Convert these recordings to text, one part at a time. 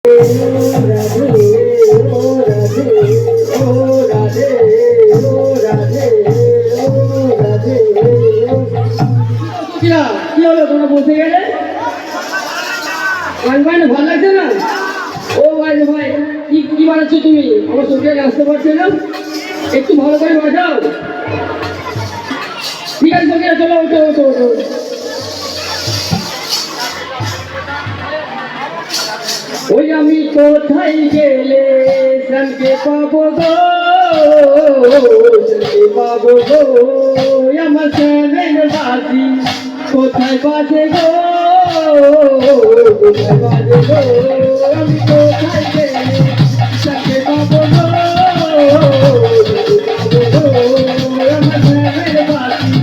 কি হলো তোমরা বসে গেলে? গান গাইলে ভালো লাগছে না? ও ভাই ভাই কি কি বানাচ্ছ তুমি? আমার চোখে আসতে পারছে না, একটু ভালো করে বাজাও। ঠিক আছে সঙ্গে চলো, ওঠো ওঠো ওঠো। ওই আমি কোথায় গেলে শ্যামকে পাবো গো, শ্যামকে পাবো গো, আমার শ্যামের বাজি কোথায় বাজে গো, কোথায় বাজে গো, আমি কোথায় গেলে শ্যামকে পাবো গো, আমার শ্যামের বাজি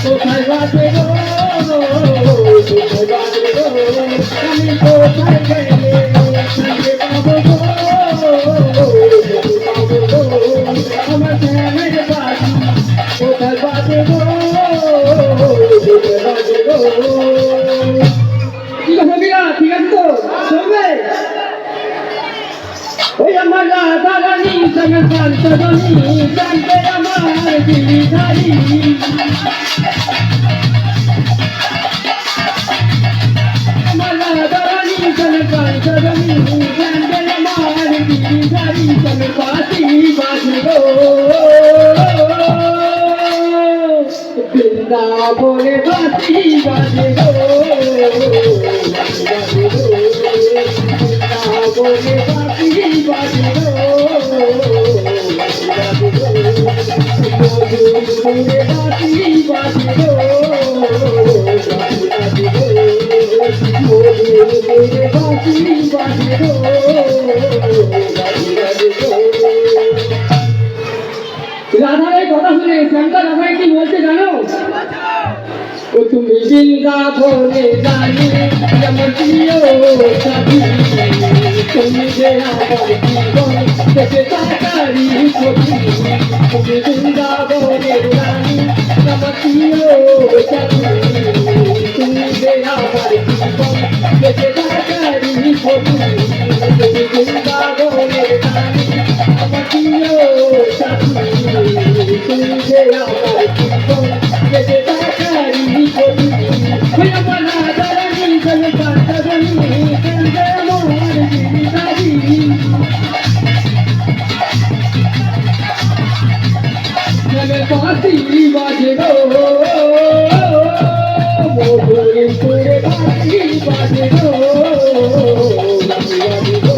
কোথায় বাজে গো, কোথায় বাজে গো, আমি কোথায় গেলে শ্যামকে পাবো গো, আমার শ্যামের বাজি কোথায় বাজে গো, কোথায় বাজে গো। ঠিক আছে বিরা, ঠিক আছে তো চলবে? ওই আমার রাধা রানী সঙ্গে কান্তরানী জানতে আমার গিরিধারী, আমার রাধা রানী সঙ্গে কান্তরানী জানতে আমার গিরিধারী, সঙ্গে পাতি বাজে গো, বৃন্দাবনে বাতি বাজে গো, বাজে গো, বৃন্দাবনে বাতি বাজে গো, বাজে গো, মধুপুরে বাতি বাজে গো, বাজে গো, মধুপুরে বাতি বাজে গো, বাজে গো। রাধার এই কথা শুনে শ্যামটা রাধাকে কি বলছে জানো? ও তুমি বৃন্দাবনে রানী আমার প্রিয় সাথী, তুমি যে আমার জীবন থেকে তাড়াতাড়ি সখী, তুমি বৃন্দাবনে রানী আমার প্রিয় সাথী, তুমি যে আমার জীবন থেকে তাড়াতাড়ি সখী, তুমি বৃন্দাবনে রানী আমার প্রিয় সাথী, তুমি যে আমার জীবন থেকে তাড়াতাড়ি সখী, ওই আমার রাধা রানী সঙ্গে কান্তরানী জানতে আমার গিরিধারী, শ্যামের বাতি বাজে গো, মধুপুরে বাতি বাজে গো, বাজে গো।